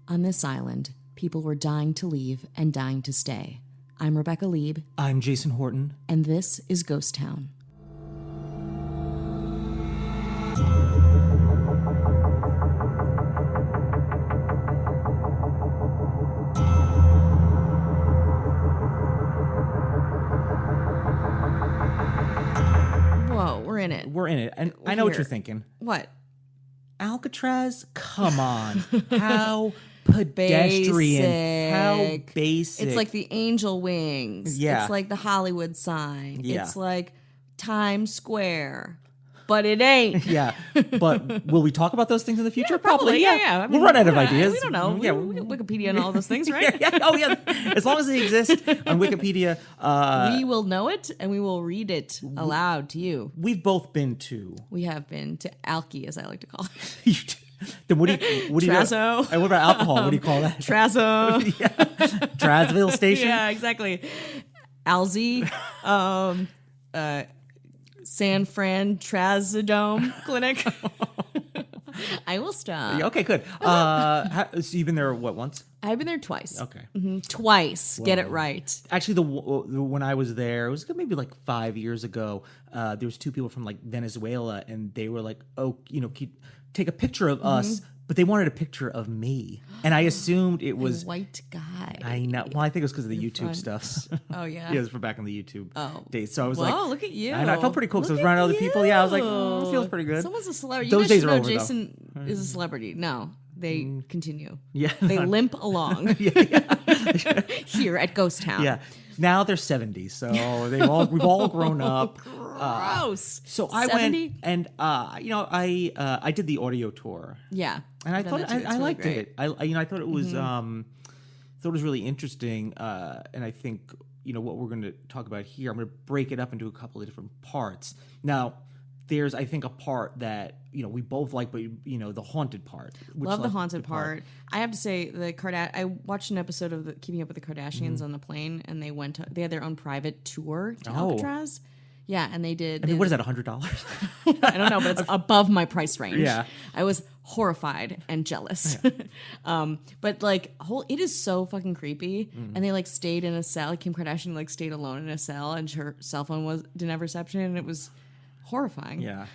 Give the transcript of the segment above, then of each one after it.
On this island, people were dying to leave and dying to stay. I'm Rebecca Lieb. I'm Jason Horton. And this is Ghost Town. Whoa, we're in it. We're in it. And I know what you're thinking. What? Alcatraz? Come on. How pedestrian. How basic. It's like the angel wings. Yeah. It's like the Hollywood sign. Yeah. It's like Times Square. But it ain't. Yeah. But will we talk about those things in the future? Yeah, probably. Yeah. I mean, we'll run out of ideas. We don't know. Yeah. We got Wikipedia and all those things, right? Yeah. Oh, yeah. As long as they exist on Wikipedia. We will know it and we will read it aloud to you. We've both been to. We have been to Alki, as I like to call it. Then what do you Trazo. What about alcohol? What do you call that? Trazo. Yeah. Trazville Station? Yeah, exactly. Alzi. San Fran Trazodome Clinic. I will stop. Okay, good. So you've been there, what, once? I've been there twice. Okay. Mm-hmm. Twice. Whoa. Get it right. Actually, when I was there, it was maybe like 5 years ago. There was two people from like Venezuela, and they were like, "Oh, take a picture of us," but they wanted a picture of me, and I assumed it was a white guy. I know. Well, I think it was because of the YouTube stuff. Oh yeah. Yeah, it was from back in the YouTube days. So I was whoa, look at you. And I felt pretty cool because I was around other people. Yeah, I was like, it feels pretty good. Someone's a celebrity. Those days are over. Jason is a celebrity. No. They continue. Yeah. They limp along. Yeah. Here at Ghost Town. Yeah. Now they're 70, so we've all grown up. Gross. So I 70? Went and I did the audio tour. Yeah. And I thought I liked great. It. I thought it was thought it was really interesting. And I think what we're going to talk about here. I'm going to break it up into a couple of different parts. Now, there's I think a part that we both like, but the haunted part. Love the haunted part. I have to say I watched an episode of Keeping Up with the Kardashians on the plane, and they had their own private tour to Alcatraz. Yeah, and they did. What is that? $100? I don't know, but it's above my price range. Yeah, I was horrified and jealous. Yeah. But it is so fucking creepy. And they stayed in a cell. Kim Kardashian stayed alone in a cell, and her cell phone didn't have reception, and it was horrifying. Yeah.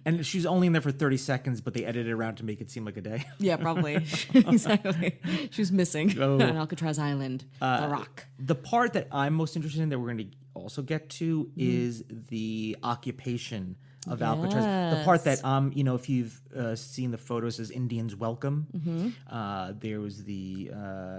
And she was only in there for 30 seconds, but they edited it around to make it seem like a day. Yeah, probably. Exactly. She was missing on Alcatraz Island, the rock. The part that I'm most interested in that we're going to also get to is the occupation of Alcatraz. The part that, if you've seen the photos, says Indians Welcome. There was the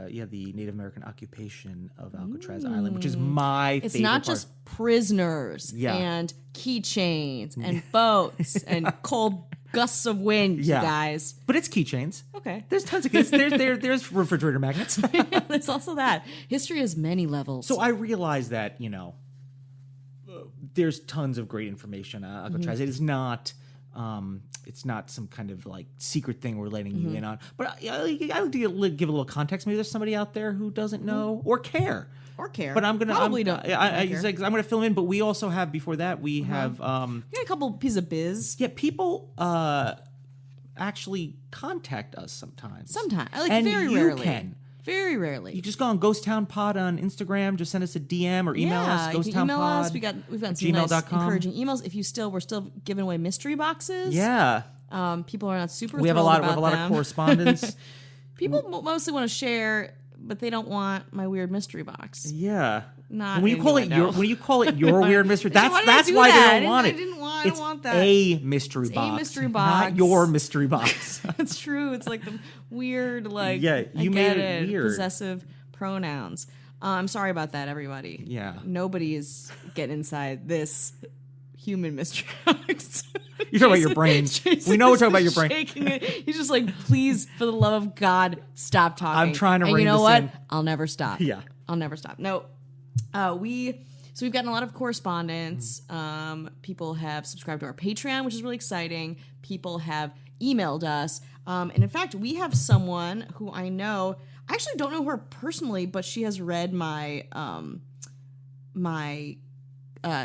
Native American occupation of Alcatraz Island, which is my favorite part. It's not just prisoners and keychains and boats and cold gusts of wind, you guys. But it's keychains. Okay. There's tons of there's refrigerator magnets. There's also that. History has many levels. So I realize that, there's tons of great information on Alcatraz. It is not it's not some kind of secret thing we're letting you in on. But I like to give a little context. Maybe there's somebody out there who doesn't know or care. But I'm gonna I'm gonna fill in. But we also have before that we have we got a couple pieces of biz. Yeah, people actually contact us sometimes. And very rarely. Can. Very rarely. You just go on Ghost Town Pod on Instagram. Just send us a DM or email us. Ghost Town email Pod. us. We've got some nice encouraging emails. If we're still giving away mystery boxes. Yeah. People are not super. We have a lot of correspondence. People mostly want to share, but they don't want my weird mystery box. Yeah. Not when you call it your weird mystery, that's why they don't want it. I don't want that. A mystery box. A mystery box. Not your mystery box. That's true. It's the weird you made it weird. Possessive pronouns. I'm sorry about that, everybody. Yeah. Nobody is getting inside this human mystery box. You're talking about your brain. We know we're talking about your brain. Shaking it. He's just please, for the love of God, stop talking. I'm trying to rein you know this what? in. I'll never stop. Yeah. I'll never stop. No. We've gotten a lot of correspondence. People have subscribed to our Patreon, which is really exciting. People have emailed us. And in fact, we have someone who I know, I actually don't know her personally, but she has read my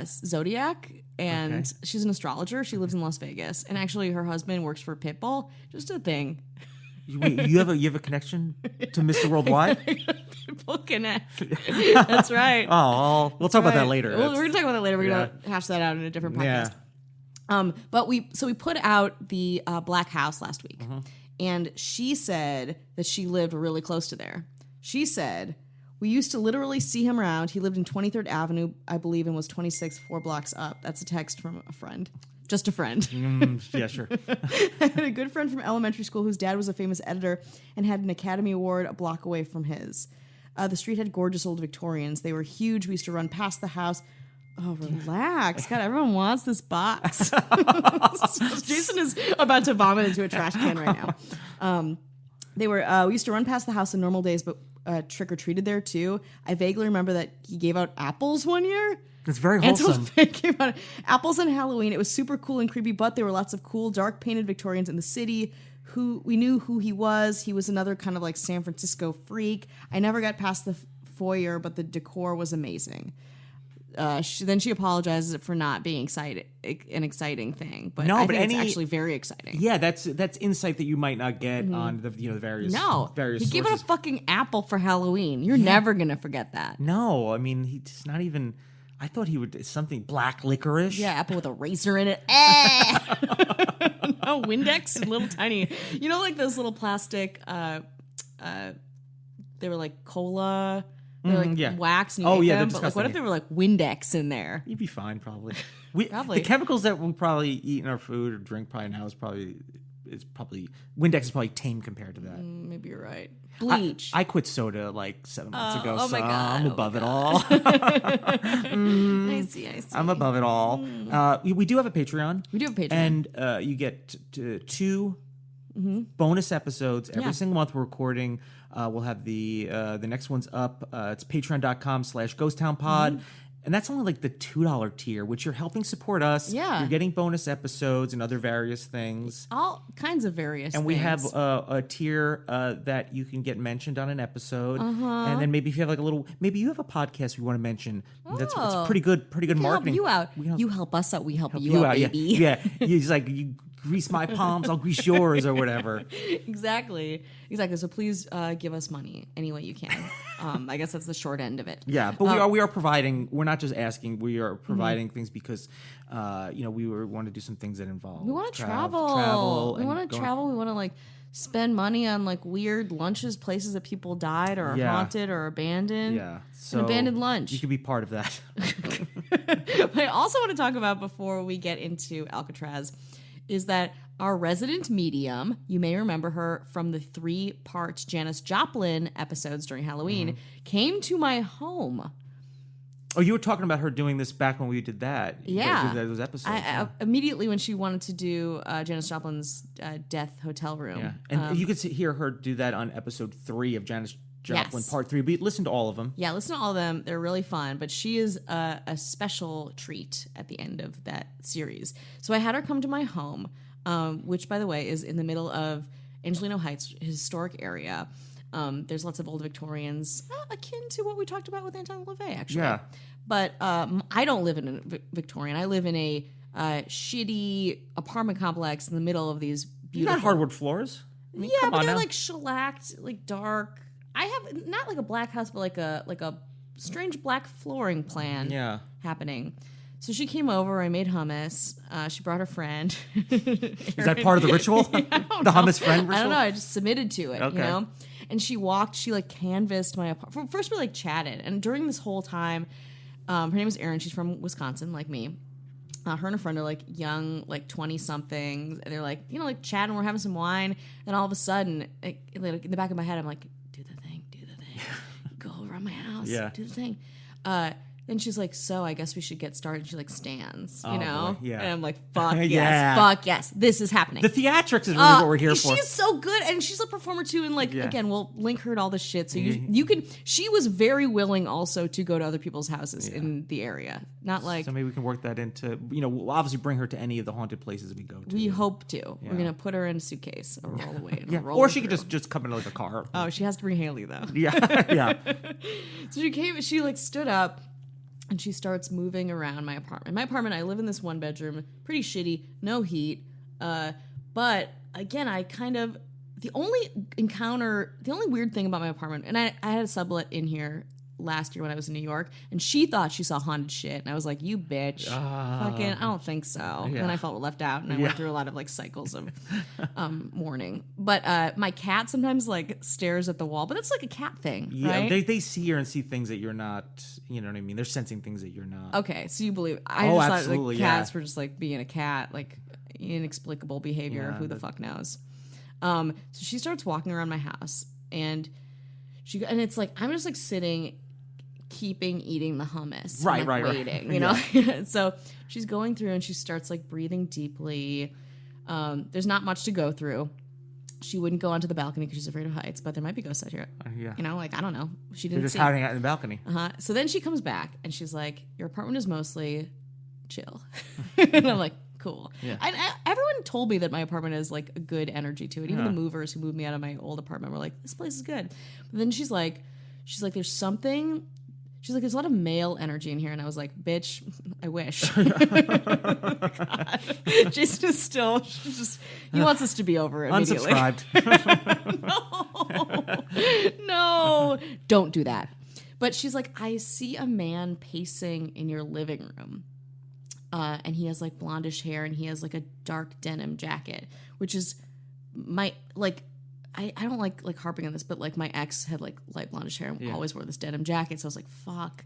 zodiac, and she's an astrologer. She lives in Las Vegas. And actually her husband works for Pitbull. Just a thing. You have a connection to Mr. Worldwide? People connect. That's right. Oh, we'll talk about that later. We're gonna talk about that later. We're gonna hash that out in a different podcast. But we put out the Black House last week, and she said that she lived really close to there. She said we used to literally see him around. He lived in 23rd Avenue, I believe, and was 26, 4 blocks up. That's a text from a friend. Just a friend. Yeah, sure. I had a good friend from elementary school whose dad was a famous editor and had an Academy Award a block away from his. The street had gorgeous old Victorians. They were huge. We used to run past the house. Oh, relax. God, everyone wants this box. Jason is about to vomit into a trash can right now. We used to run past the house in normal days, but trick-or-treated there too. I vaguely remember that he gave out apples one year. It's very wholesome. Apples on Halloween. It was super cool and creepy, but there were lots of cool, dark painted Victorians in the city who we knew who he was. He was another kind of like San Francisco freak. I never got past the foyer, but the decor was amazing. Then she apologizes for not being an exciting thing, but I think it's actually very exciting. Yeah, that's insight that you might not get on the various he sources. gave out a fucking apple for Halloween. You're never gonna forget that. No, I mean he's not even. I thought he would something black licorice. Yeah, apple with a razor in it. No, Windex and little tiny. You know, like those little plastic. They were like cola. They're like wax. And you ate them, but like, what if there were like Windex in there? You'd be fine, probably. Probably the chemicals that we probably eat in our food or drink probably now is probably Windex is probably tame compared to that. Maybe you're right. Bleach. I quit soda like 7 months ago, oh my so God, I'm above it all. I see. I'm above it all. We do have a Patreon. We do have a Patreon. And you get two bonus episodes every single month we're recording. We'll have the next one's up. It's patreon.com/ghosttownpod. And that's only like the $2 tier, which you're helping support us. Yeah. You're getting bonus episodes and other various things. All kinds of various things. And we have a tier that you can get mentioned on an episode. And then maybe if you have like maybe you have a podcast we want to mention. That's pretty good marketing. Help you out. You help us out. We help you out, baby. Yeah. He's like, you grease my palms, I'll grease yours or whatever. Exactly. So please give us money any way you can. I guess that's the short end of it. Yeah, but we are providing. We're not just asking. We are providing things because we want to do some things that involve. We want to travel. We want to travel. We want to like spend money on like weird lunches, places that people died or are haunted or abandoned. Yeah, so an abandoned lunch. You could be part of that. I also want to talk about before we get into Alcatraz is that our resident medium, you may remember her from the 3-part Janis Joplin episodes during Halloween, came to my home. Oh, you were talking about her doing this back when we did that. Yeah. Those episodes. Immediately when she wanted to do Janis Joplin's Death Hotel Room. Yeah. And you could hear her do that on episode 3 of Janis Joplin, part 3. But listen to all of them. Yeah, listen to all of them. They're really fun. But she is a special treat at the end of that series. So I had her come to my home, which, by the way, is in the middle of Angelino Heights, historic area. There's lots of old Victorians, akin to what we talked about with Anton LaVey, actually. Yeah. But I don't live in a Victorian. I live in a shitty apartment complex in the middle of these beautiful... You got hardwood floors? I mean, yeah, but they're like shellacked, like dark. I have not like a black house, but like a strange black flooring plan happening. So she came over. I made hummus. She brought her friend. Is that part of the ritual? The hummus friend ritual? I don't know. I just submitted to it, you know? And she walked. She like canvassed my apartment. First, we like chatted. And during this whole time, her name is Erin. She's from Wisconsin, like me. Her and a friend are like young, like 20-somethings. And they're like, like chatting. We're having some wine. And all of a sudden, like, in the back of my head, I'm like, do the thing. Go around my house. Yeah. Do the thing. Then she's like, so I guess we should get started. She like stands, you know? Boy, yeah. And I'm like, fuck yes, fuck yes. This is happening. The theatrics is really what we're here for. She's so good. And she's a performer too. And like, again, we'll link her to all this shit. So you can, she was very willing also to go to other people's houses in the area. Not like. So maybe we can work that into, we'll obviously bring her to any of the haunted places we go to. We hope to. Yeah. We're going to put her in a suitcase, a roll away. Or she could just come in like a car. Oh, she has to bring Haley though. Yeah. So she like stood up. And she starts moving around my apartment. My apartment, I live in this 1-bedroom, pretty shitty, no heat. But again, I kind of the only weird thing about my apartment, and I had a sublet in here last year when I was in New York, and she thought she saw haunted shit, and I was like, you bitch, fucking, I don't think so. And then I felt left out, and I went through a lot of like cycles of mourning. But my cat sometimes like stares at the wall, but that's like a cat thing, right? They see her and see things that you're not, you know what I mean? They're sensing things that you're not. Okay, so you believe. I just absolutely, thought like cats were just like being a cat, like inexplicable behavior. Yeah, Who the fuck knows? So she starts walking around my house, and it's like I'm just like sitting, eating the hummus, right, waiting, you know. So she's going through, and she starts like breathing deeply. There's not much to go through. She wouldn't go onto the balcony because she's afraid of heights, but there might be ghosts out here. You know, like I don't know. She didn't. They're just see. hiding out in the balcony. So then she comes back, and she's like, "Your apartment is mostly chill," and I'm like, "Cool." Yeah. And everyone told me that my apartment has like a good energy to it. Even the movers who moved me out of my old apartment were like, "This place is good." But then she's like, "There's something." She's like, there's a lot of male energy in here. And I was like, bitch, I wish. God. Jason is still, he wants us to be over immediately. Unsubscribed. No, don't do that. But she's like, I see a man pacing in your living room. And he has like blondish hair, and he has like a dark denim jacket, which is I don't like harping on this, but like my ex had like light blondish hair and always wore this denim jacket. So I was like, fuck,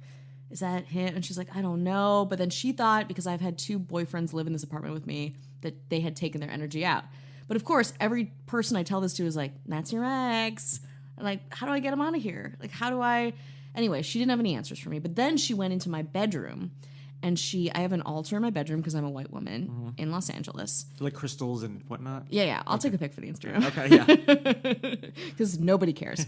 is that him? And she's like, I don't know. But then she thought, because I've had 2 boyfriends live in this apartment with me, that they had taken their energy out. But of course, every person I tell this to is like, that's your ex. And like, how do I get him out of here? Like, how do I? Anyway, she didn't have any answers for me. But then she went into my bedroom. And I have an altar in my bedroom because I'm a white woman in Los Angeles. Like crystals and whatnot? Yeah. I'll take a pic for the Instagram. Okay, yeah. Because nobody cares.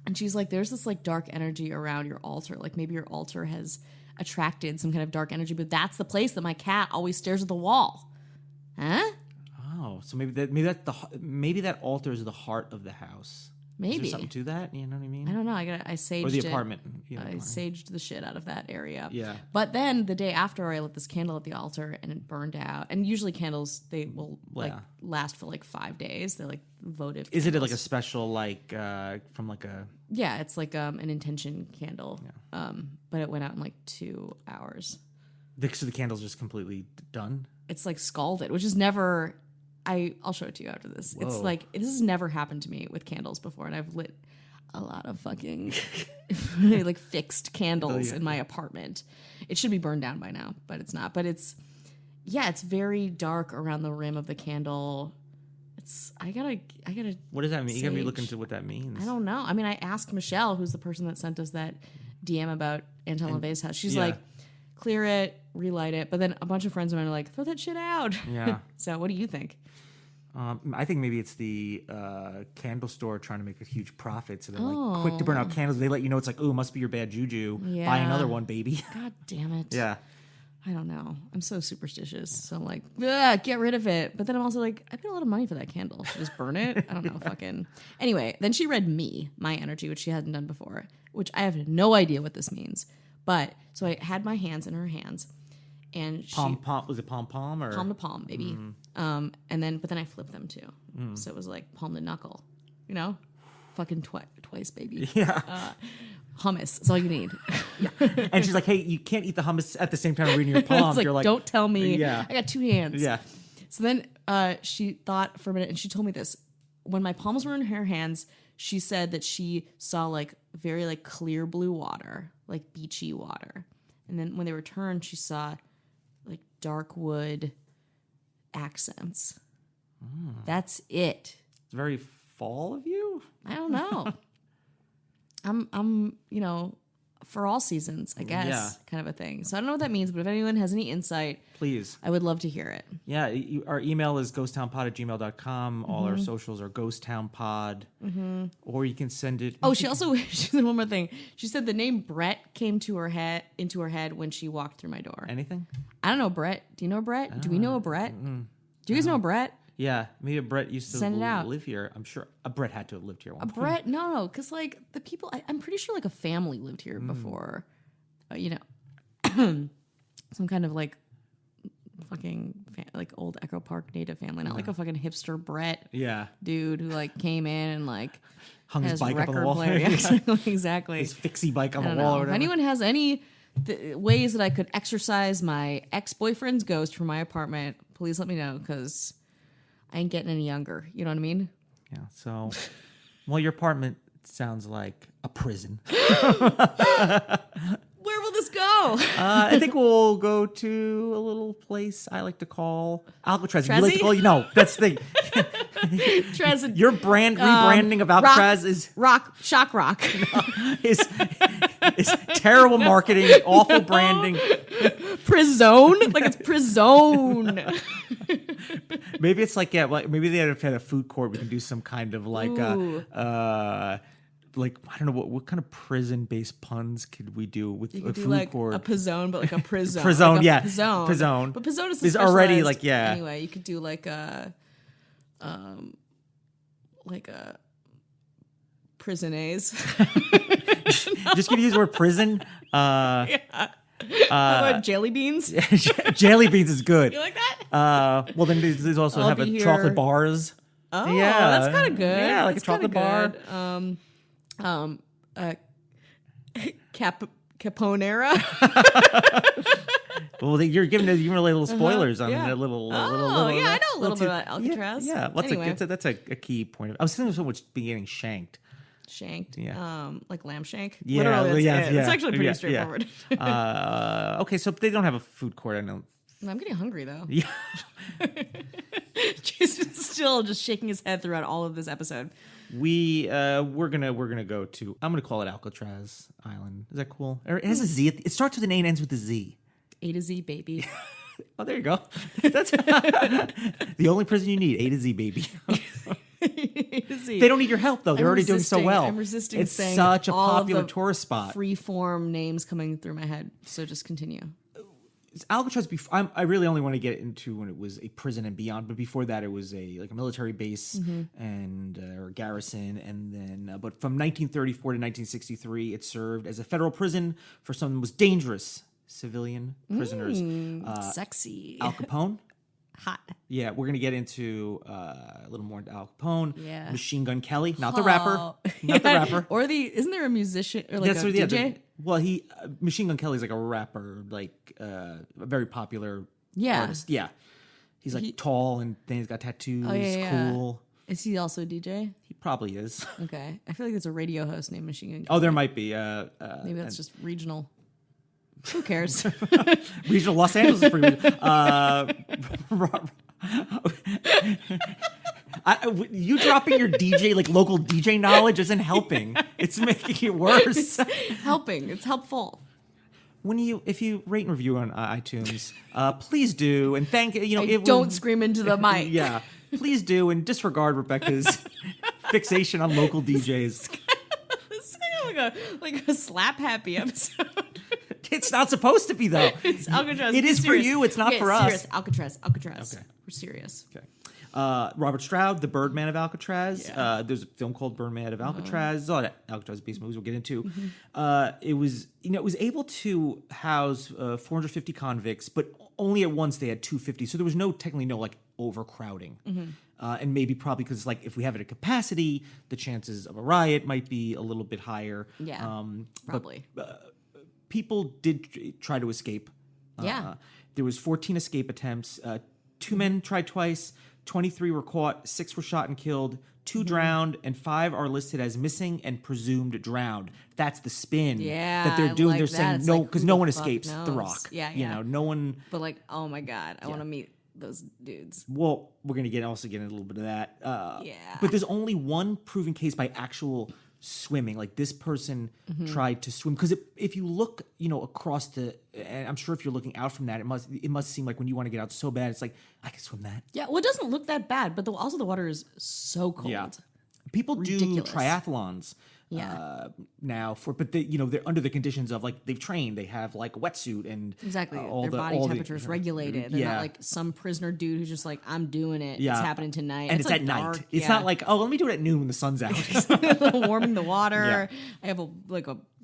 And she's like, there's this like dark energy around your altar. Like maybe your altar has attracted some kind of dark energy, but that's the place that my cat always stares at the wall. Huh? Oh, so maybe that altar is the heart of the house. Maybe. Is there something to that? You know what I mean? I don't know. I saged or the apartment. I saged the shit out of that area. Yeah. But then the day after, I lit this candle at the altar, and it burned out. And usually candles, they will last for like 5 days. They're like votive. Is candles. it like a special from like a? Yeah, it's like an intention candle. Yeah. But it went out in like 2 hours. So the candle's just completely done. It's like scalded, which is never. I'll show it to you after this. Whoa. It's like, this has never happened to me with candles before, and I've lit a lot of fucking like fixed candles in my apartment. It should be burned down by now, but it's not. But it's very dark around the rim of the candle. I gotta. What does that mean? You gotta be looking into what that means. I don't know. I mean, I asked Michelle, who's the person that sent us that DM about Anton LaVey's house. She's like, clear it, relight it. But then a bunch of friends of mine are like, throw that shit out. Yeah. So what do you think? I think maybe it's the candle store trying to make a huge profit, so they're like quick to burn out candles. They let you know it's like, oh, it must be your bad juju. Yeah. Buy another one, baby. God damn it. Yeah. I don't know. I'm so superstitious. So I'm like, get rid of it. But then I'm also like, I paid a lot of money for that candle. Should I just burn it? I don't know. Fucking. Anyway, then she read my energy, which she hadn't done before, which I have no idea what this means. But so I had my hands in her hands. And palm was it palm or palm to palm, baby. And then I flipped them too, so it was like palm to knuckle, you know, fucking twice, baby. Yeah, hummus. That's all you need. Yeah, and she's like, hey, you can't eat the hummus at the same time reading your palm. Like, you're like, don't tell me. I got 2 hands. Yeah. So then she thought for a minute, and she told me this: when my palms were in her hands, she said that she saw like very like clear blue water, like beachy water, and then when they returned, she saw like dark wood accents. That's it. It's very fall of you. I don't know. I'm for all seasons, I guess, kind of a thing. So I don't know what that means, but if anyone has any insight, please, I would love to hear it. Yeah, our email is ghosttownpod@gmail.com. All our socials are ghosttownpod, or you can send it. Oh, she said one more thing. She said the name Brett came into her head when she walked through my door. Anything? I don't know Brett. Do you know Brett? Do we know a Brett? Do you guys know a Brett? Yeah, maybe a Brett used to live here. I'm sure a Brett had to have lived here at one point. Brett? No, because like the people, I'm pretty sure like a family lived here before, some kind of like fucking like old Echo Park native family, not like a fucking hipster Brett Yeah. dude who like came in and like Hung his has bike up on the record wall. player. Yeah, exactly. His fixie bike on I the don't wall or know. If whatever. anyone has any ways that I could exercise my ex-boyfriend's ghost from my apartment, please let me know, because I ain't getting any younger. You know what I mean? Yeah. So, well, your apartment sounds like a prison. Where will this go? I think we'll go to a little place I like to call Alcatraz. You like to Trezzy? call no, that's the thing. Trez, Your rebranding of Alcatraz is shock rock. is terrible marketing, awful branding. Prison, like it's prison. Maybe it's like maybe they have had a food court. We can do some kind of like like I don't know what kind of prison-based puns could we do with You a could do food like court? a pizzone, but like a prison. Pizzone, like a yeah. Pizzone. Pizzone. But pizzone is There's already, specialized. like, yeah. Anyway, you could do like a prisonaise. Just gonna use the word prison. How about jelly beans? Jelly beans is good. You like that? Well, then there's also I'll have be a chocolate here. bars. Oh, Yeah. that's kind of good. Yeah, like That's a chocolate bar. Good. Caponera. Well, you're giving a little spoilers on a little. I know a little bit about Alcatraz. Yeah, Anyway. that's a key point. I was thinking of someone being getting shanked. Shanked. Yeah. Like lamb shank. Yeah, Literally, that's it. yeah, It's actually pretty yeah, straightforward. Okay, so they don't have a food court. I know. I'm getting hungry though. Yeah. Jason's still just shaking his head throughout all of this episode. We're gonna go to. I'm gonna call it Alcatraz Island. Is that cool? Or it has a Z. It starts with an A and ends with a Z. A to Z, baby. Oh, there you go. That's the only prison you need. A to Z, baby. A to Z. They don't need your help though. They're already doing so well. I'm resisting It's saying such a all of popular the tourist spot. Free form names coming through my head. So just continue. Alcatraz. I really only want to get into when it was a prison and beyond, but before that, it was a military base and or garrison, and then but from 1934 to 1963, it served as a federal prison for some of the most dangerous civilian prisoners. Sexy. Al Capone. Hot. Yeah, we're gonna get into a little more into Al Capone. Yeah. Machine Gun Kelly, not the rapper, not the rapper. Or isn't there a musician or like a DJ? Well, Machine Gun Kelly's like a rapper, like a very popular Yeah. artist. Yeah, he's like tall and then he's got tattoos. Oh, yeah. Cool. Is he also a DJ? He probably is. Okay. I feel like there's a radio host named Machine Gun. Oh, there might be. Maybe that's just regional. Who cares? Regional Los Angeles is pretty. You dropping your DJ like local DJ knowledge isn't helping. It's making it worse. Helping. It's helpful. If you rate and review on iTunes, please do, and thank Don't scream into the mic. Yeah, please do, and disregard Rebecca's fixation on local DJs. This is kind of like a slap happy episode. It's not supposed to be though. It's Alcatraz. It is for you. It's not for us. Serious. Alcatraz. Okay. We're serious. Okay. Robert Stroud, the Birdman of Alcatraz. Yeah. There's a film called Birdman of Alcatraz. There's a lot of Alcatraz-based movies we'll get into. Mm-hmm. It was able to house 450 convicts, but only at once they had 250. So there was technically no like overcrowding. And maybe probably because like if we have it at capacity, the chances of a riot might be a little bit higher. Yeah. Probably. People did try to escape. Yeah. There was 14 escape attempts. 2 men tried twice. 23 were caught. 6 were shot and killed. 2 drowned, and 5 are listed as missing and presumed drowned. That's the spin that they're doing. like They're that. saying It's no, like, because who no the one fuck escapes the knows? Rock. Yeah. No one. But like, oh my god, I want to meet those dudes. Well, we're gonna also get a little bit of that. Yeah. But there's only one proven case by actual swimming. Like this person tried to swim because if you look, across and I'm sure if you're looking out from that, it must seem like when you want to get out so bad, it's like I can swim that. Yeah. Well, it doesn't look that bad, but also the water is so cold. Yeah. People Ridiculous. do triathlons now but they're under the conditions of like they've trained. They have like a wetsuit and Exactly. all Their the body all temperature is regulated. They're not like some prisoner dude who's just like, I'm doing it. Yeah. It's happening tonight. and it's like at dark. night. It's not like let me do it at noon when the sun's out. warming the water. Yeah. I have a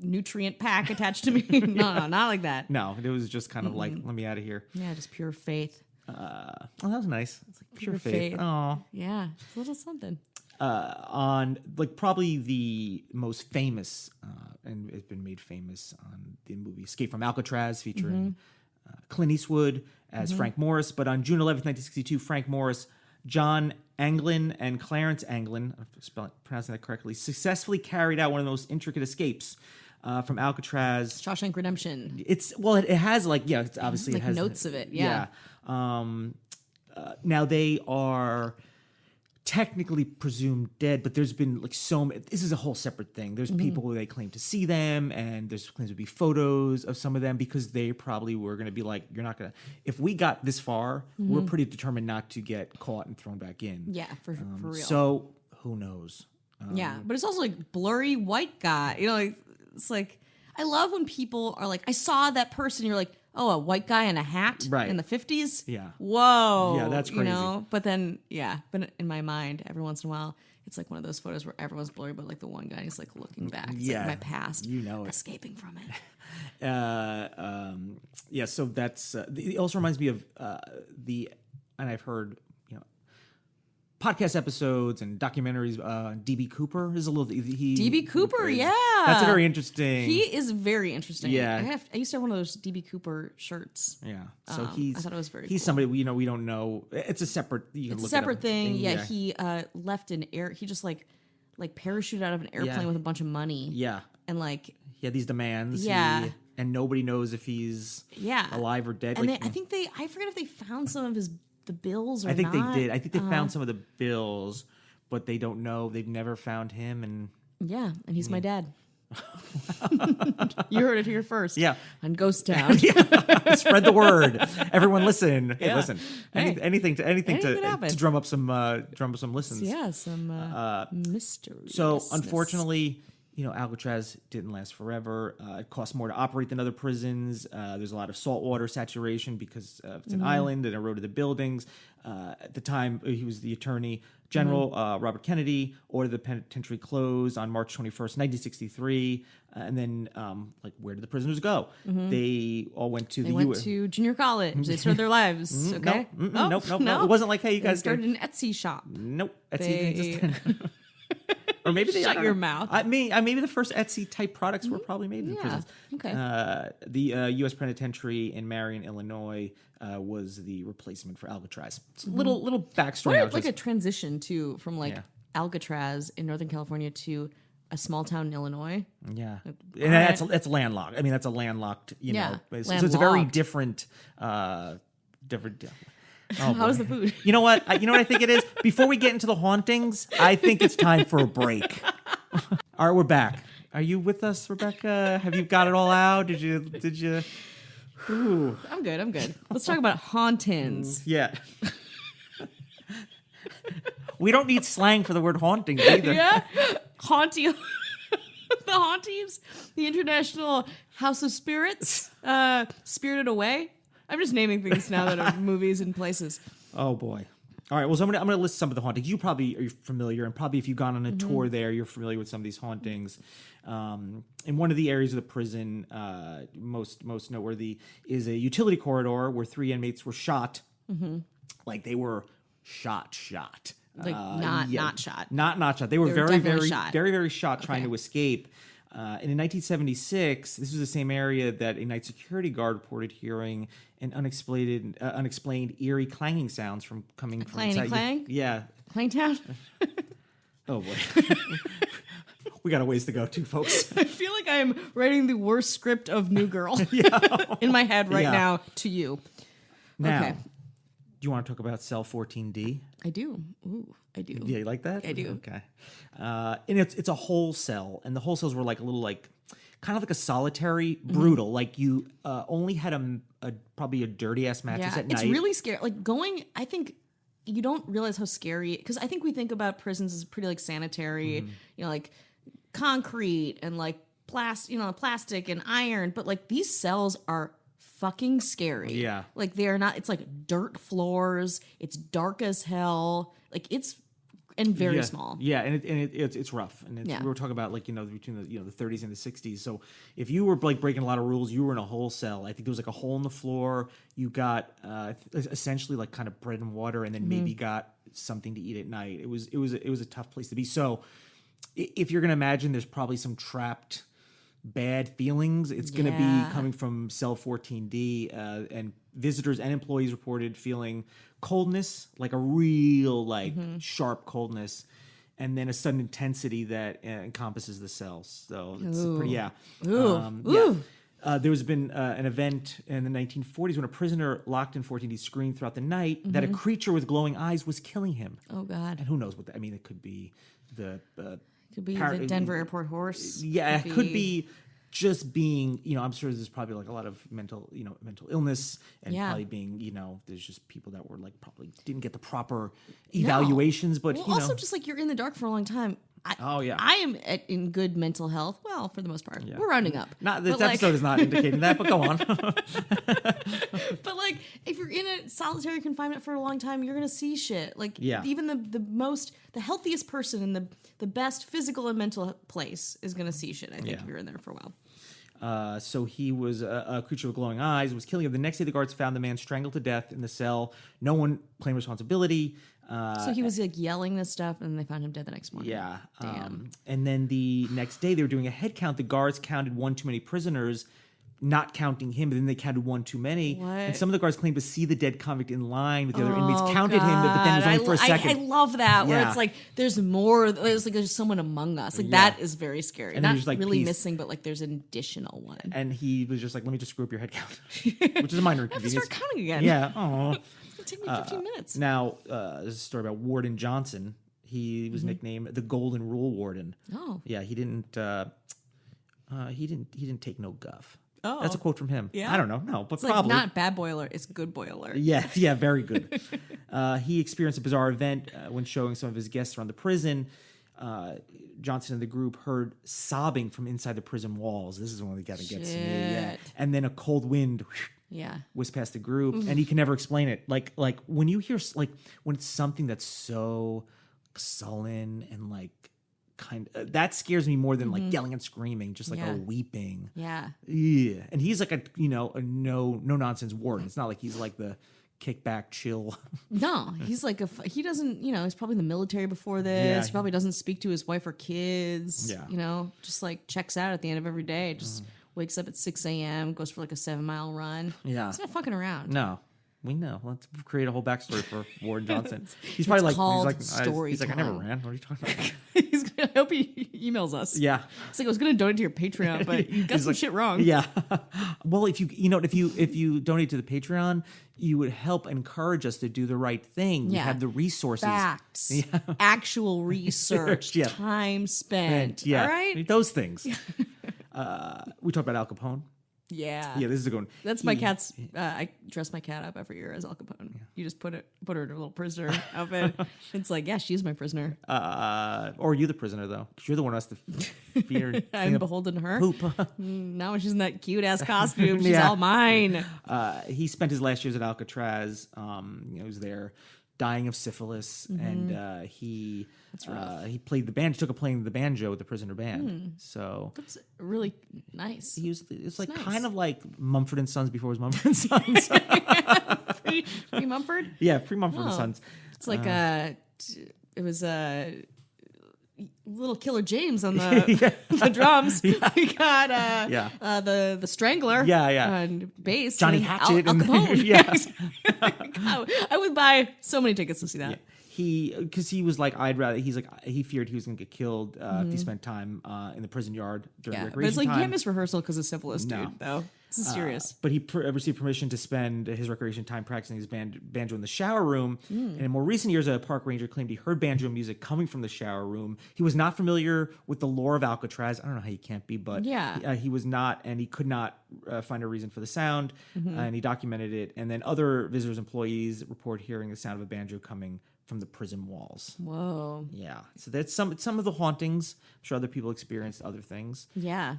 nutrient pack attached to me. No, not like that. No, it was just kind of like let me out of here. Yeah, just pure faith. that was nice. It's like pure Pure faith. faith. Oh, Yeah, it's a little something. on like probably the most famous, and it's been made famous on the movie Escape from Alcatraz, featuring Clint Eastwood as Frank Morris. But on June 11th, 1962, Frank Morris, John Anglin, and Clarence Anglin, if I'm pronouncing that correctly, successfully carried out one of the most intricate escapes from Alcatraz. Shawshank Redemption. It has like, yeah, it's obviously Like it has notes of it, yeah. Now they are technically presumed dead, but there's been like this is a whole separate thing. There's people who they claim to see them, and there's claims to be photos of some of them, because they probably were going to be like, you're not going to, if we got this far, we're pretty determined not to get caught and thrown back in. Yeah, for real. So who knows? Yeah, but it's also like blurry white guy. You know, like it's like I love when people are like, I saw that person. You're like, oh, a white guy in a hat Right. in the 50s? Yeah. Whoa. Yeah, that's crazy. You know? But then, but in my mind, every once in a while, it's like one of those photos where everyone's blurry, but like the one guy is like looking back. It's like my past. You know it. Escaping from it. So that's, it also reminds me of and I've heard, podcast episodes and documentaries. DB Cooper is a little. DB Cooper, yeah, that's a very interesting. He is very interesting. Yeah, I used to have one of those DB Cooper shirts. Yeah, so I thought it was very. He's cool. somebody we don't know. It's a separate. It's a separate thing. Yeah, he left an air. He just like parachuted out of an airplane with a bunch of money. Yeah, and like he had these demands. Yeah. And nobody knows if he's alive or dead. And I forget if they found some of the bills or I think not. they did. I think they found some of the bills, but they don't know. They've never found him. And he's my dad. You heard it here first. Yeah. On Ghost Town. Spread the word. Everyone listen. Hey, listen. Hey. Anything to drum up some listens. Yeah, some mystery. So unfortunately, Alcatraz didn't last forever. It costs more to operate than other prisons. There's a lot of saltwater saturation because it's an island and eroded the buildings. At the time, he was the Attorney General, Robert Kennedy, ordered the penitentiary closed on March 21st, 1963. And then, where did the prisoners go? They all went to to junior college. They started their lives. Okay. Nope. It wasn't like, hey, you guys started an Etsy shop. Nope. Etsy didn't exist. Or maybe they shut your mouth. Maybe the first Etsy type products were probably made in prisons. Okay. The U.S. Penitentiary in Marion, Illinois, was the replacement for Alcatraz. It's a little backstory. What like a transition too from Alcatraz in Northern California to a small town in Illinois. Yeah, and that's landlocked. I mean, that's a landlocked. So it's a very different. Oh, how's the food? You know what? I think it is. Before we get into the hauntings, I think it's time for a break. All right, we're back. Are you with us, Rebecca? Have you got it all out? Did you? Ooh. I'm good. Let's talk about hauntings. Yeah. We don't need slang for the word haunting either. Yeah, haunting. The hauntings, the International House of Spirits, Spirited Away. I'm just naming things now that are movies and places. Oh boy! All right. Well, so I'm gonna list some of the hauntings. You probably are familiar, and probably if you've gone on a tour there, you're familiar with some of these hauntings. In one of the areas of the prison, most noteworthy is a utility corridor where 3 inmates were shot. Like they were shot. Like not shot. Not shot. They were very shot. very shot trying to escape. And in 1976, this was the same area that a night security guard reported hearing an unexplained eerie clanging sounds from inside. Clang? Yeah. Clangtown? Oh boy. We got a ways to go too, folks. I feel like I am writing the worst script of New Girl in my head right now to you. Now, okay. Do you want to talk about cell 14D? I do. Ooh, I do. Yeah, you like that? I do. Okay. And it's a whole cell, and the whole cells were like a little kind of like a solitary, brutal. Like you only had probably a dirty ass mattress at night. It's really scary. Like I think you don't realize how scary, because I think we think about prisons as pretty like sanitary, like concrete and like plastic and iron, but like these cells are fucking scary. Yeah. Like they're not, it's like dirt floors, it's dark as hell. Like it's and very small. Yeah, and it's rough, and we were talking about like between the 30s and the 60s. So if you were like breaking a lot of rules, you were in a whole cell. I think there was like a hole in the floor. You got essentially like kind of bread and water, and then maybe got something to eat at night. It was a tough place to be. So if you're gonna imagine, there's probably some trapped bad feelings. It's going to be coming from cell 14D, and visitors and employees reported feeling coldness, like a real sharp coldness, and then a sudden intensity that encompasses the cells. So it's pretty there's been an event in the 1940s when a prisoner locked in 14D screamed throughout the night that a creature with glowing eyes was killing him. Oh God! And who knows what? I mean, it could be the the Denver airport horse. Yeah, it could be just being, I'm sure there's probably like a lot of mental illness, and probably being, there's just people that were like probably didn't get the proper evaluations, but also just like you're in the dark for a long time. I am in good mental health. Well, for the most part, we're rounding up. This episode is not indicating that, but go on. But like, if you're in a solitary confinement for a long time, you're gonna see shit. Like, even the healthiest person in the best physical and mental place is gonna see shit. I think if you're in there for a while. So he was a creature with glowing eyes, was killing him. The next day, the guards found the man strangled to death in the cell. No one claimed responsibility. So he was like yelling this stuff, and they found him dead the next morning. Yeah. Damn. And then the next day, they were doing a head count. The guards counted one too many prisoners, not counting him, but then they counted one too many. What? And some of the guards claimed to see the dead convict in line with the other inmates, counted him, but then it was only for a second. I love that, where it's like there's more. There's someone among us. Like that is very scary. And not like, really missing, but like there's an additional one. And he was just like, let me just screw up your head count, which is a minor inconvenience. I have to start counting again. Yeah. Oh. It'll take me 15 minutes. Now, there's a story about Warden Johnson. He was nicknamed the Golden Rule Warden. Oh. Yeah, he didn't take no guff. Oh. That's a quote from him. Yeah. I don't know. No, but it's probably. Like not bad boy alert, it's good boy alert. Yeah, very good. He experienced a bizarre event when showing some of his guests around the prison. Johnson and the group heard sobbing from inside the prison walls. This is one that gets to me. Yeah. And then a cold wind whisked past the group, and he can never explain it. Like when you hear when it's something that's so sullen and like that scares me more than like yelling and screaming, just like a weeping. Yeah. And he's like a no nonsense warden. It's not like he's like the kickback chill. No, he's like he doesn't, he's probably in the military before this. Yeah. He probably doesn't speak to his wife or kids. Yeah. Just like checks out at the end of every day. Just wakes up at 6 a.m., goes for like a 7-mile run. Yeah. He's not fucking around. No. We know. Let's create a whole backstory for Warden Johnson. He's probably he's like, I never ran. What are you talking about? I hope he emails us. Yeah. It's like, I was going to donate to your Patreon, but you got some shit wrong. Yeah. Well, if you donate to the Patreon, you would help encourage us to do the right thing. We have the resources. Facts. Actual research. Time spent. Yeah. All right? Those things. We talked about Al Capone. Yeah. Yeah, this is a good one. That's my cat's. I dress my cat up every year as Al Capone. Yeah. You just put her in a little prisoner outfit. It's like, she's my prisoner. Or are you the prisoner though? Because you're the one who has to feed her. I'm beholden to her. Poop. Now when she's in that cute ass costume, she's all mine. He spent his last years at Alcatraz. He was there, dying of syphilis, and he played the band. He took a playing the banjo with the prisoner band. So that's really nice. It's like nice. Kind of like Mumford and Sons before it was Mumford and Sons. Pre Mumford. Yeah, pre Mumford and Sons. It's like it was little Killer James on the drums. We got the Strangler. And bass. Johnny Hatchet Al Capone. I would buy so many tickets to see that. Yeah. Because he was like, he feared he was going to get killed if he spent time in the prison yard during recreation time. But it's like, you can't miss rehearsal because of syphilis, dude, though. This is serious. But he received permission to spend his recreation time practicing his banjo in the shower room. And in more recent years, a park ranger claimed he heard banjo music coming from the shower room. He was not familiar with the lore of Alcatraz. I don't know how you can't be, but he was not, and he could not find a reason for the sound. And he documented it. And then other visitors, employees report hearing the sound of a banjo coming from the prison walls. Whoa. Yeah. So that's some of the hauntings. I'm sure other people experienced other things. Yeah.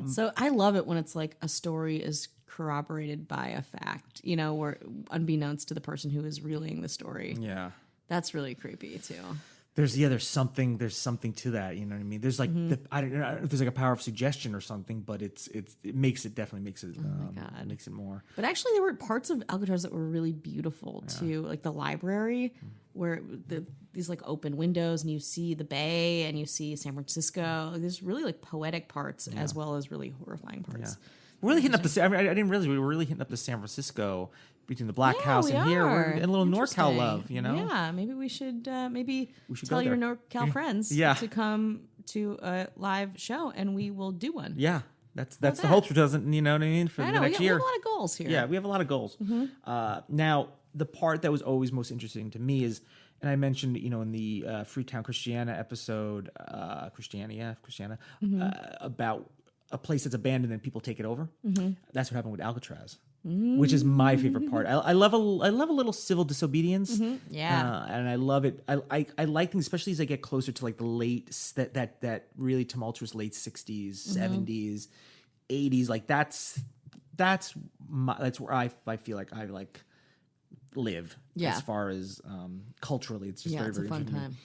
So I love it when it's like a story is corroborated by a fact, where unbeknownst to the person who is relaying the story. Yeah. That's really creepy too. there's something to that. You know what I mean? There's like I don't know if there's like a power of suggestion or something, but it definitely makes it makes it more. But actually, there were parts of Alcatraz that were really beautiful too, like the library, where these like open windows and you see the bay and you see San Francisco. Like, there's really like poetic parts as well as really horrifying parts. Yeah. We're really hitting up the. I mean, I didn't realize we were really hitting up the San Francisco between the Black House and here. We're in a little NorCal love, you know. Yeah, maybe we should tell go your there. NorCal friends to come to a live show, and we will do one. Yeah, that's the hope for you know what I mean, for the next year. We have a lot of goals here. Yeah, we have a lot of goals. Now, the part that was always most interesting to me is, and I mentioned, you know, in the Freetown Christiana episode, Christiana, about a place that's abandoned and people take it over. That's what happened with Alcatraz, which is my favorite part. I love a little civil disobedience. Yeah, and I love it. I like things, especially as I get closer to like the late that really tumultuous late 60s, 70s, 80s. Like that's where I feel like I like live. As far as culturally, it's just very it's a fun time.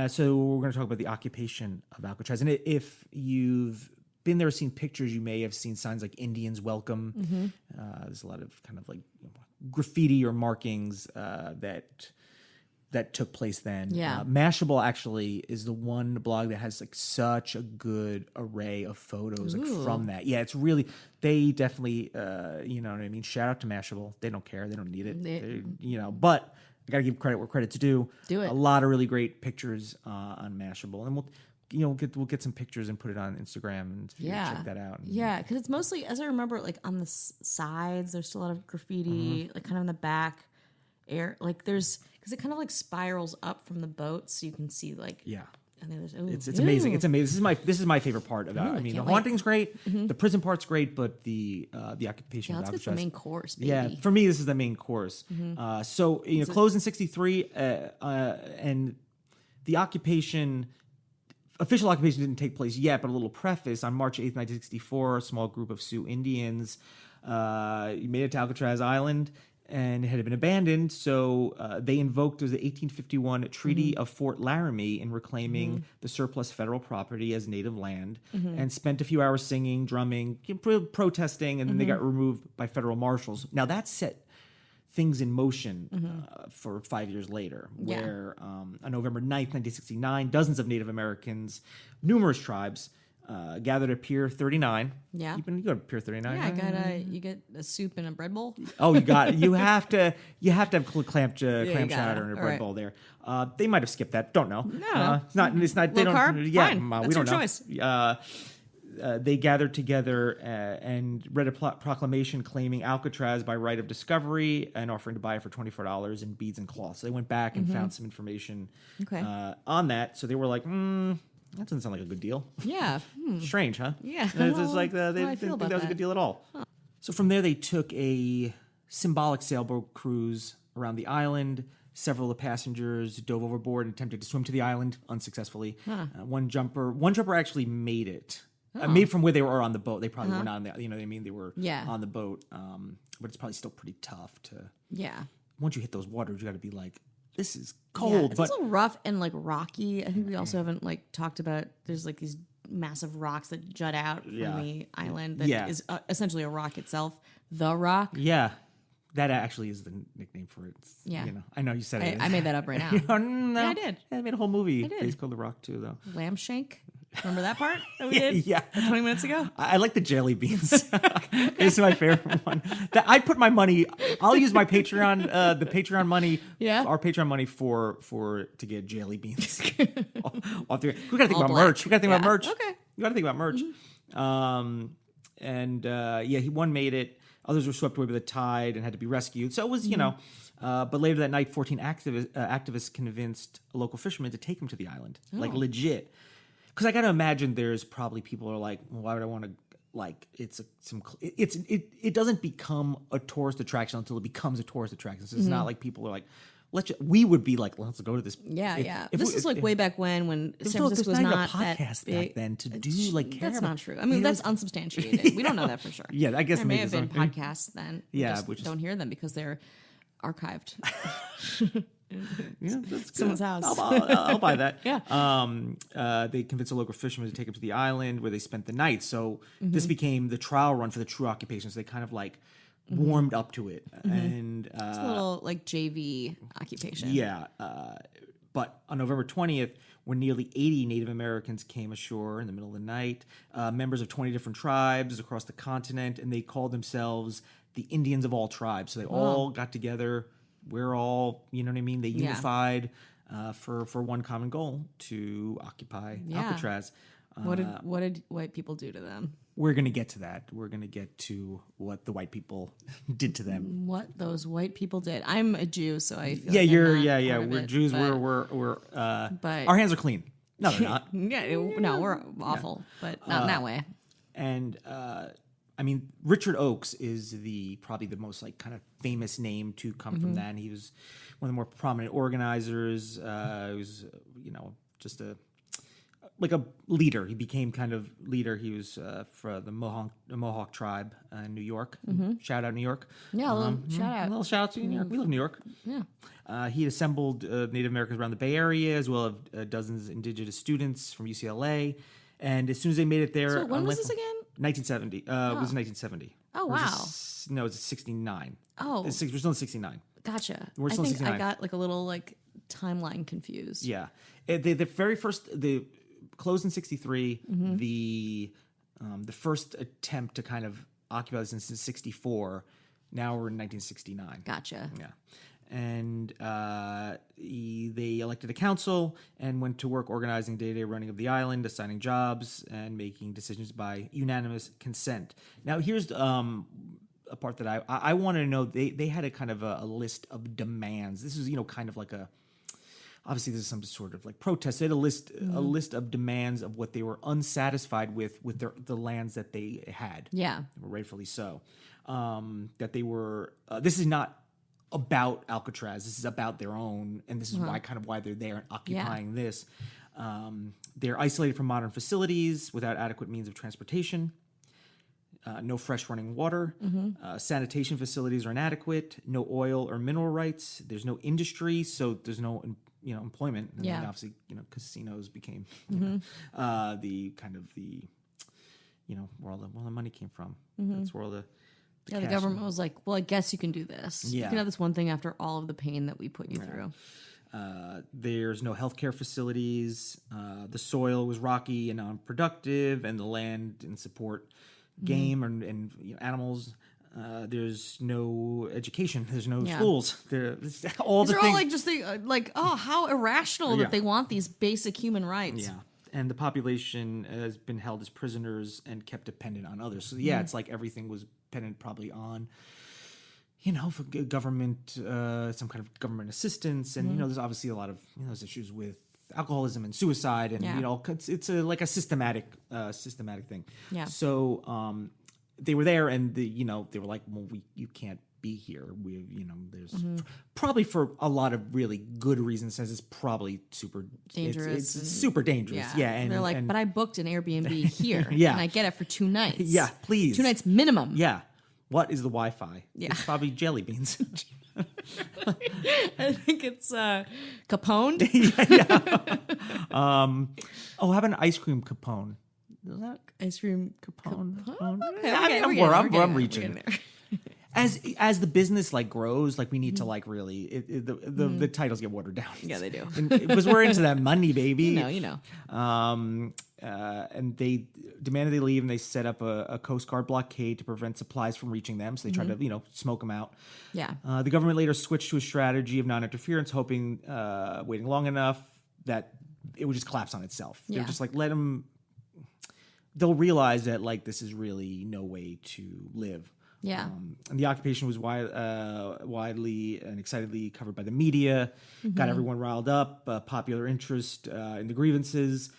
So we're going to talk about the occupation of Alcatraz, and if you've been there, seen pictures, you may have seen signs like Indians welcome. There's a lot of kind of like graffiti or markings that took place then. Mashable actually is the one blog that has like such a good array of photos like from that. Yeah, it's really, they definitely, you know what I mean? Shout out to Mashable. They don't care. They don't need it. You know, but I got to give credit where credit's due. Do it. A lot of really great pictures on Mashable. And we'll get some pictures and put it on Instagram and check that out. Yeah, because it's mostly, as I remember, like on the sides, there's still a lot of graffiti, like kind of in the back like there's, because it kind of like spirals up from the boat, so you can see like and then there's it's amazing. It's amazing. This is my favorite part about. I mean, the haunting's great, the prison part's great, but the occupation of Alcatraz. That's the main course, baby. Yeah, for me, this is the main course. So you know, closed in '63, and the occupation. Official occupation didn't take place yet, but a little preface. On March 8th, 1964, a small group of Sioux Indians made it to Alcatraz Island, and it had been abandoned. So they invoked the 1851 Treaty of Fort Laramie in reclaiming the surplus federal property as native land, and spent a few hours singing, drumming, protesting, and then they got removed by federal marshals. Now that set things in motion for 5 years later, where on November 9th, 1969, dozens of Native Americans, numerous tribes, gathered at Pier 39. Yeah. You go to Pier 39. Yeah, you get a soup and a bread bowl. Oh, you got it. You have to have clam chowder and a bread bowl there. They might have skipped that. Don't know. No. It's not. They low don't. Carb? Yeah, fine. we That's don't your know. Choice. They gathered together and read a proclamation claiming Alcatraz by right of discovery and offering to buy it for $24 in beads and cloth. So they went back and found some information on that. So they were like, that doesn't sound like a good deal. Yeah. Strange, huh? Yeah. And it's like they didn't think that was a good deal at all. Huh. So from there, they took a symbolic sailboat cruise around the island. Several of the passengers dove overboard and attempted to swim to the island unsuccessfully. One jumper actually made it. Made from where they were on the boat. They probably were not on the, you know what I mean? They were on the boat. But it's probably still pretty tough to. Yeah. Once you hit those waters, you got to be like, this is cold. It's also rough and like rocky. I think we also haven't like talked about, there's like these massive rocks that jut out from the island that is essentially a rock itself. The Rock. Yeah. That actually is the nickname for it. Yeah. You know, I know you said it. I made that up right now. No. Yeah, I did. I made a whole movie. It's called The Rock too, though. Lamb shank. Remember that part that we did? Yeah. 20 minutes ago? I like the jelly beans. This is my favorite one. I put my money. I'll use my Patreon, the Patreon money. Yeah. Our Patreon money to get jelly beans. We got to think about merch. We got to think about merch. Okay. You got to think about merch. One made it. Others were swept away by the tide and had to be rescued. So it was, you know. But later that night, 14 activists convinced a local fisherman to take him to the island, like legit. Because I got to imagine there's probably people who are like, well, why would I want to? Like, it doesn't become a tourist attraction until it becomes a tourist attraction. So it's not like people are like, we would be like, let's go to this. Yeah. This is like way back when San Francisco was not a podcast that back then to do like. That's not true. I mean, that's unsubstantiated. We don't know that for sure. Yeah, I guess there may have been podcasts then. Yeah, we just don't hear them because they're archived. Yeah, that's good. Someone's house. I'll buy that. Yeah. They convinced a local fisherman to take him to the island where they spent the night. So Mm-hmm. this became the trial run for the true occupation. So they kind of like warmed up to it. And It's a little like JV occupation. yeah. But on November 20th, when nearly 80 Native Americans came ashore in the middle of the night, members of 20 different tribes across the continent, and they called themselves the Indians of all tribes. So they all got together. We're all, you know what I mean? They unified for one common goal, to occupy Alcatraz. What did white people do to them? We're going to get to that. We're going to get to what the white people did to them. What those white people did. I'm a Jew, so I feel Yeah, like you're. I'm not Yeah. part of We're it, Jews. but- But our hands are clean. No, they're not. Yeah, no, we're awful, but not in that way. And I mean, Richard Oakes is probably the most like kind of famous name to come from that. And he was one of the more prominent organizers. He was, just a leader. He became kind of leader. He was for the Mohawk tribe in New York. Shout out New York. Yeah, a little shout out. A little shout out to New York. We live in New York. Yeah. He assembled Native Americans around the Bay Area, as well as dozens of indigenous students from UCLA. And as soon as they made it there, So when was this again? 1970. It was 1970. Oh, Or wow. no, it's 69. Oh. We're still in 69. Gotcha. We're still I think 69. I got like a little like timeline confused. Yeah. The very first, the closed in 63. Mm-hmm. The first attempt to kind of occupy this in 64. Now we're in 1969. Gotcha. Yeah. And they elected a council and went to work organizing day-to-day running of the island, assigning jobs, and making decisions by unanimous consent. Now, here's a part that I want to know. They had a kind of a list of demands. This is, kind of like obviously this is some sort of like protest. They had a list of demands of what they were unsatisfied with the lands that they had. Yeah. Rightfully so. That they were. This is not about Alcatraz. This is about their own, and this is why they're there and occupying this. They're isolated from modern facilities without adequate means of transportation. No fresh running water. Sanitation facilities are inadequate. No oil or mineral rights. There's no industry, so there's no employment. And then obviously casinos became the kind of the where all the money came from. That's where all the The government was like, well, I guess you can do this. Yeah. You can have this one thing after all of the pain that we put you through. There's no healthcare facilities. The soil was rocky and unproductive, and the land didn't support game and animals. There's no education. There's no schools. There's all These the are things. all like just how irrational that they want these basic human rights. Yeah. And the population has been held as prisoners and kept dependent on others. So it's like everything was dependent probably on, for government, some kind of government assistance. And, there's obviously a lot of, those issues with alcoholism and suicide. And, it's like a systematic thing. Yeah. So they were there and, they were like, well, you can't be here. There's probably for a lot of really good reasons, since it's probably super dangerous. It's super dangerous. Yeah. And they're like, but I booked an Airbnb here. Yeah. And I get it for 2 nights. Yeah, please. 2 nights minimum. Yeah. What is the Wi-Fi? Yeah. It's probably jelly beans. I think it's Capone. How about an ice cream Capone? Is that Ice cream Capone? Okay, I'm reaching. As the business grows, we need to really the titles get watered down. Yeah, they do. Because we're into that money, baby. You know. And they demanded they leave, and they set up a Coast Guard blockade to prevent supplies from reaching them. So they tried to smoke them out. Yeah. The government later switched to a strategy of non-interference, hoping waiting long enough that it would just collapse on itself. They're just let them. They'll realize that this is really no way to live. Yeah. And the occupation was widely and excitedly covered by the media, got everyone riled up, popular interest in the grievances,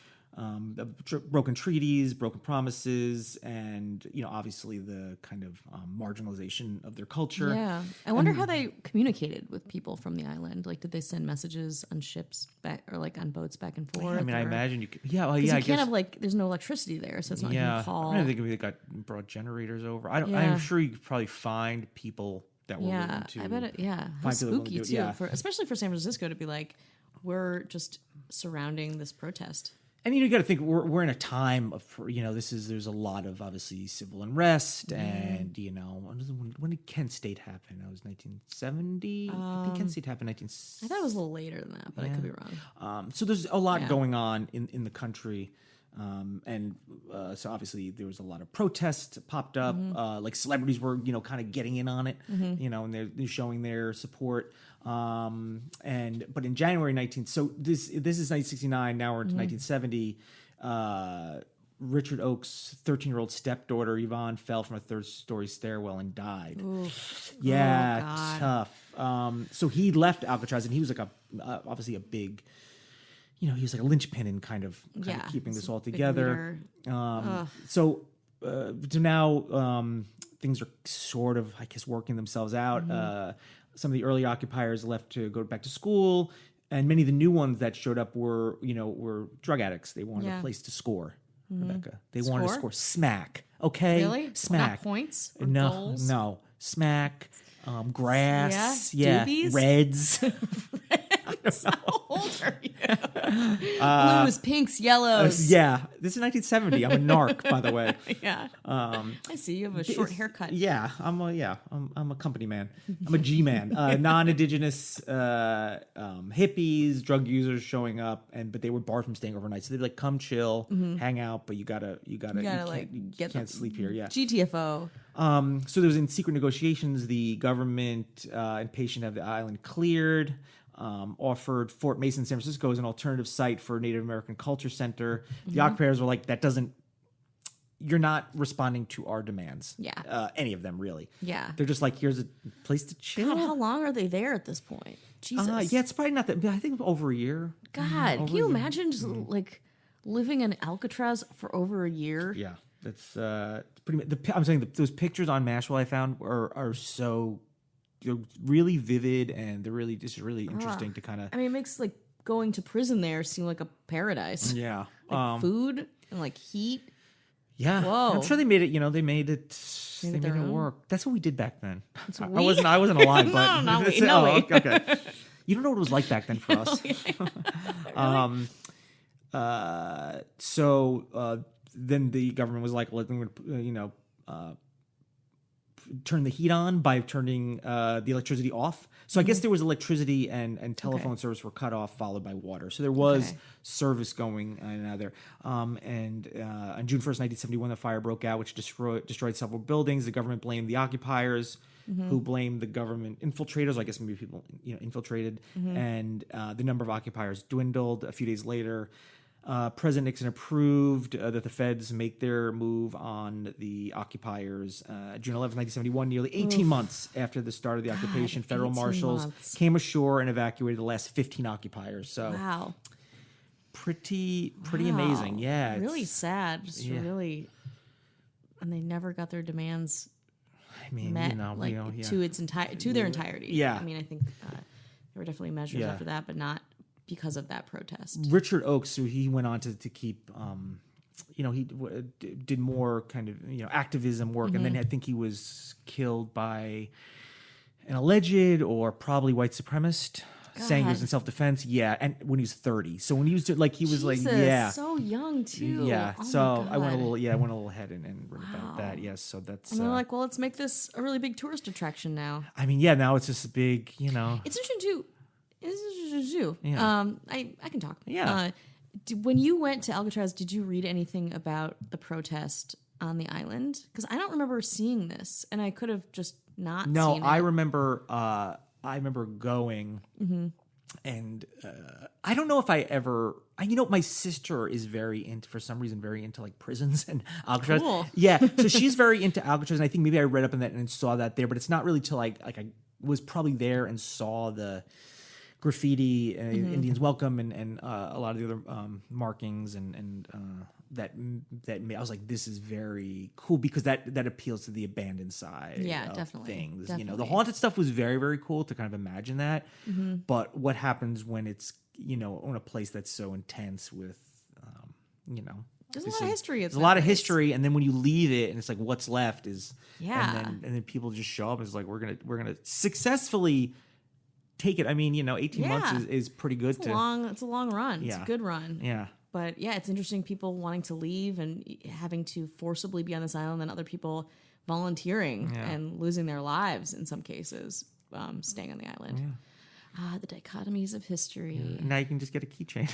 broken treaties, broken promises, and obviously the kind of marginalization of their culture. Yeah. I wonder how they communicated with people from the island. Did they send messages on ships back or on boats back and forth? I mean, I imagine you could. Yeah, well, you I can't guess. have there's no electricity there, so it's not like you can call. I don't think they brought generators over. I'm sure you could probably find people that were willing to. I bet it. Yeah, how find people willing to spooky do it. too. Yeah. Especially for San Francisco to be like, we're just surrounding this protest. And you got to think we're in a time of there's a lot of obviously civil unrest and when did Kent State happen? That was 1970. I think Kent State happened 19. I thought it was a little later than that, but I could be wrong. So there's a lot going on in the country. So obviously there was a lot of protests popped up. Like celebrities were, kind of getting in on it, and they're showing their support. But in January 19th, so this is 1969. Now we're into 1970. Richard Oak's 13-year-old stepdaughter Yvonne fell from a third-story stairwell and died. Oof. Yeah, tough. So he left Alcatraz, and he was like obviously a big. He was like a linchpin in kind of keeping this all together. So now things are sort of, I guess, working themselves out. Some of the early occupiers left to go back to school, and many of the new ones that showed up were drug addicts. They wanted a place to score, Rebecca. They wanted to score smack. Okay, really? Smack. Not points? Or No, goals? no, smack. Grass. Yeah. Yeah. Doobies? Reds. How old are you? Blues, pinks, yellows. Yeah, this is 1970. I'm a narc, by the way. Yeah. I see you have a short haircut. Yeah, I'm a company man. I'm a G man. Non-indigenous hippies, drug users showing up, but they were barred from staying overnight. So they'd like come chill, hang out, but you can't sleep here. Yeah. GTFO. So there was in secret negotiations. The government impatient to have the island cleared. Offered Fort Mason, San Francisco as an alternative site for Native American Culture Center. The occupiers were like, you're not responding to our demands. Yeah. Any of them, really. Yeah. They're just like, here's a place to chill. God, how long are they there at this point? Jesus. Yeah, it's probably not that, I think over a year. God, can you imagine just like living in Alcatraz for over a year? Yeah. That's pretty much, I'm saying those pictures on Mashable I found are so... They're really vivid, and they're really interesting to kind of. I mean, it makes like going to prison there seem like a paradise. Yeah, like food and like heat. Yeah, whoa! I'm sure they made it. They made it. They made it work. That's what we did back then. I wasn't alive, but no, okay. You don't know what it was like back then for us. Then the government was like, "Let them, turn the heat on by turning the electricity off." So I guess there was electricity and telephone service were cut off, followed by water. So there was service going in and out there. And on June 1st, 1971, the fire broke out, which destroyed several buildings. The government blamed the occupiers, who blamed the government infiltrators. I guess maybe people infiltrated. And the number of occupiers dwindled. A few days later, President Nixon approved that the feds make their move on the occupiers. June 11th, 1971, nearly 18 months after the start of the occupation, federal marshals came ashore and evacuated the last 15 occupiers. So, wow, pretty amazing. Yeah, really sad. Just really, and they never got their demands. Met, to their entirety. Yeah, I mean, I think there were definitely measures after that, but not because of that protest. Richard Oakes, so he went on to keep, he did more kind of, activism work. And then I think he was killed by an alleged or probably white supremacist saying he was in self-defense. Yeah. And when he was 30. So when he was so young too. Yeah. Oh so I went a little ahead and read about that. Yes. So that's, and they're like, well, let's make this a really big tourist attraction now. I mean, yeah, now it's just a big, It's interesting too. Yeah. I can talk. Yeah. When you went to Alcatraz, did you read anything about the protest on the island? Because I don't remember seeing this, and I could have just not. No, seen it. I remember. I remember going, and I don't know if I ever. My sister is for some reason very into like prisons and Alcatraz. Cool. Yeah, so she's very into Alcatraz, and I think maybe I read up on that and saw that there, but it's not really till I was probably there and saw the graffiti, Indians welcome, and a lot of the other markings, and that I was like, this is very cool because that appeals to the abandoned side. Yeah, of definitely. Things, definitely. The haunted stuff was very, very cool to kind of imagine that. But what happens when it's on a place that's so intense with There's a lot of history. There's a lot of history, and then when you leave it, and it's like what's left is Yeah. and then people just show up. And it's like we're gonna successfully take it. I mean, 18 months is pretty good. It's a long run. It's a good run. Yeah. But yeah, it's interesting people wanting to leave and having to forcibly be on this island, and other people volunteering and losing their lives in some cases, staying on the island. The dichotomies of history. Now you can just get a keychain.